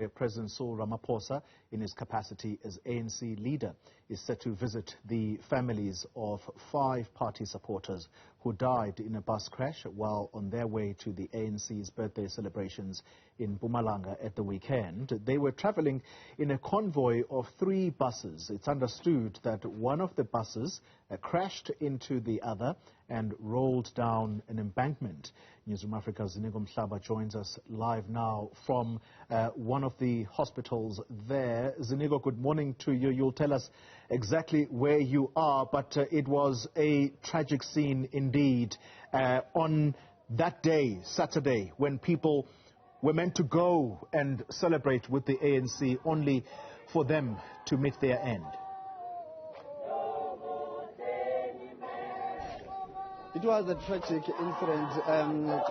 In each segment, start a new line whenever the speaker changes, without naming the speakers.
President Cyril Ramaphosa, in his capacity as ANC leader, is set to visit the families of 5 party supporters who died in a bus crash while on their way to the ANC's birthday celebrations in Mpumalanga at the weekend. They were traveling in a convoy of 3 buses. It's understood that one of the buses crashed into the other and rolled down an embankment. Newzroom Afrika's Ziniko Mhlaba joins us live now from one of the hospitals there. Ziniko, good morning to you. You'll tell us exactly where you are, but it was a tragic scene indeed on that day, Saturday, when people were meant to go and celebrate with the ANC, only for them to meet their end.
It was a tragic incident,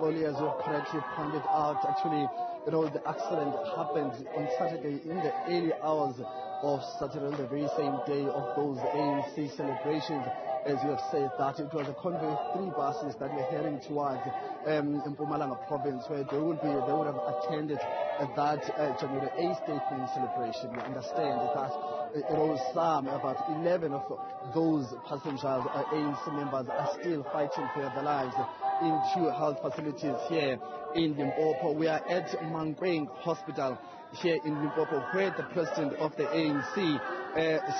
Oli, as you correctly pointed out. Actually, the accident happened on Saturday in the early hours of Saturday, the very same day of those ANC celebrations. As you have said, that it was a convoy of 3 buses that were heading towards Mpumalanga province, where they would have attended that January 8th Day celebration. We understand that about 11 of those passengers, ANC members, are still fighting for their lives in 2 health facilities here in Limpopo. We are at Mankweng Hospital here in Limpopo, where the president of the ANC,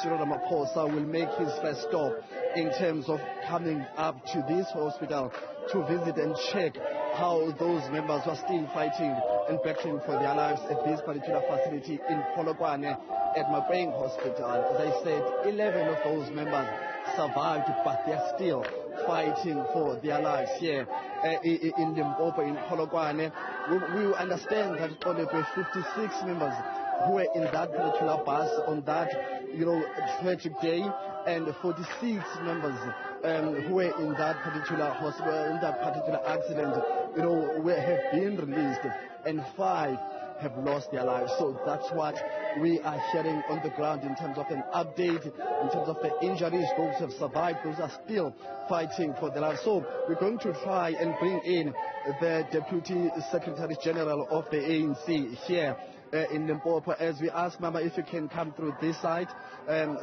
Cyril Ramaphosa, will make his first stop in terms of coming up to this hospital to visit and check how those members were still fighting and battling for their lives at this particular facility in Polokwane at Mankweng Hospital. As I said, 11 of those members survived, but they are still fighting for their lives here in Limpopo, in Polokwane. We understand that only 56 members who were in that particular bus on that tragic day, and 46 members who were in that particular hospital, in that particular accident, have been released, and 5 have lost their lives. So that's what we are hearing on the ground in terms of an update, in terms of the injuries. Those who have survived, those are still fighting for their lives. So we're going to try and bring in the Deputy Secretary General of the ANC here in Limpopo, as we ask Mama if you can come through this side,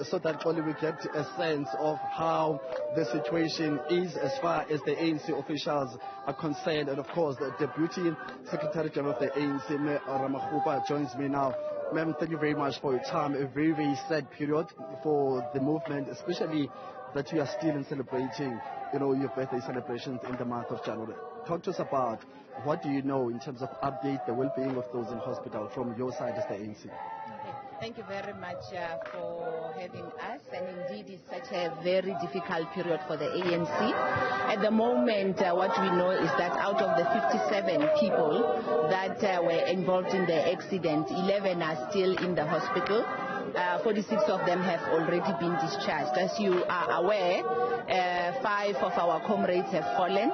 so that only we get a sense of how the situation is as far as the ANC officials are concerned. And of course, the Deputy Secretary General of the ANC, Ramaphosa, joins me now. Ma'am, thank you very much for your time. A very, very sad period for the movement, especially that you are still celebrating, your birthday celebrations in the month of January. Talk to us about what do you know in terms of update the well-being of those in hospital from your side as the ANC.
Okay. Thank you very much for having us, and indeed it's such a very difficult period for the ANC. At the moment, what we know is that out of the 57 people that were involved in the accident, 11 are still in the hospital. 46 of them have already been discharged. As you are aware, 5 of our comrades have fallen.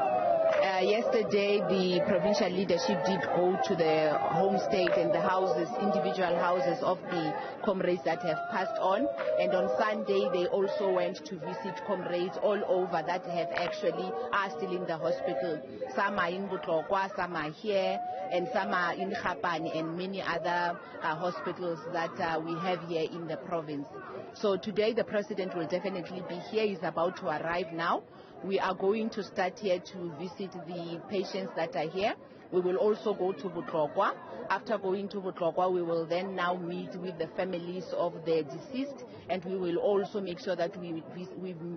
Yesterday, the provincial leadership did go to the home state and the houses, individual houses of the comrades that have passed on. And on Sunday, they also went to visit comrades all over that have actually are still in the hospital. Some are in Butlokwa, some are here, and some are in Khapani and many other hospitals that we have here in the province. So today, the president will definitely be here. He's about to arrive now. We are going to start here to visit the patients that are here. We will also go to Butlokwa. After going to Butlokwa, we will then now meet with the families of the deceased, and we will also make sure that we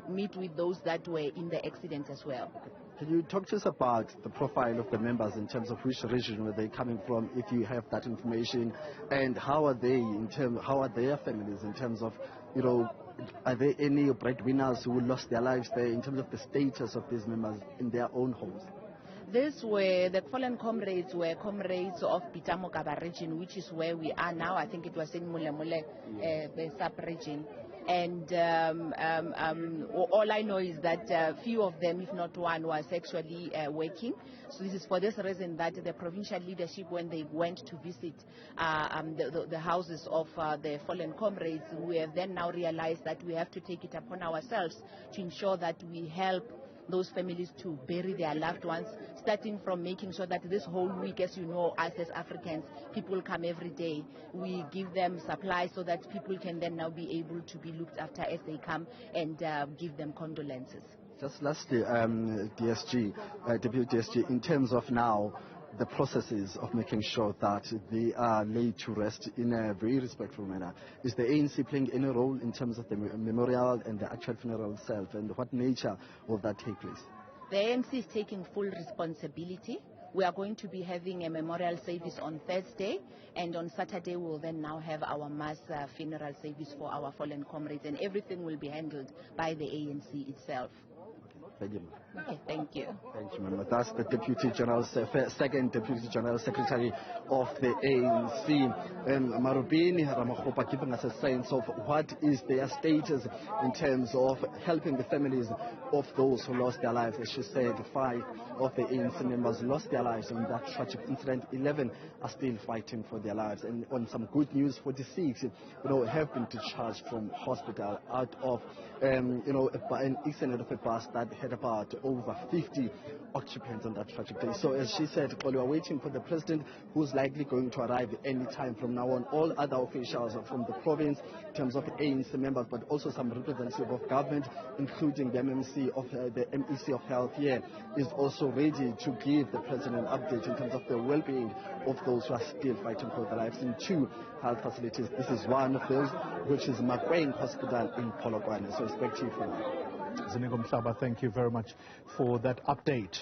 meet with those that were in the accident as well.
Can you talk to us about the profile of the members in terms of which region were they coming from, if you have that information, and how are their families in terms of, are there any breadwinners who lost their lives there in terms of the status of these members in their own homes?
The fallen comrades were comrades of Pitamokaba region, which is where we are now. I think it was in Mulemule, the sub-region. And all I know is that few of them, if not one, was actually working. So this is for this reason that the provincial leadership, when they went to visit the houses of the fallen comrades, we have then now realized that we have to take it upon ourselves to ensure that we help those families to bury their loved ones, starting from making sure that this whole week, as you know, us as Africans, people come every day. We give them supplies so that people can then now be able to be looked after as they come, and give them condolences.
Just lastly, DSG, Deputy DSG, in terms of now the processes of making sure that they are laid to rest in a very respectful manner, is the ANC playing any role in terms of the memorial and the actual funeral itself, and what nature will that take place?
The ANC is taking full responsibility. We are going to be having a memorial service on Thursday, and on Saturday we will then now have our mass funeral service for our fallen comrades, and everything will be handled by the ANC itself.
Thank you.
Okay, thank you.
Thank you, ma'am. That's the second Deputy General Secretary of the ANC, Marubeni Ramaphosa, giving us a sense of what is their status in terms of helping the families of those who lost their lives. As she said, 5 of the ANC members lost their lives in that tragic incident. 11 are still fighting for their lives. And on some good news, 46, have been discharged from hospital out of, an accident of a bus that had about over 50 occupants on that tragic day. So as she said, we are waiting for the president, who's likely going to arrive any time from now on. All other officials from the province, in terms of ANC members, but also some representative of government, including the MEC of Health here, is also ready to give the president an update in terms of the well-being of those who are still fighting for their lives in 2 health facilities. This is one of those, which is Makweng Hospital in Polokwane. So expect you for that.
Ziniko, Mhlaba, thank you very much for that update.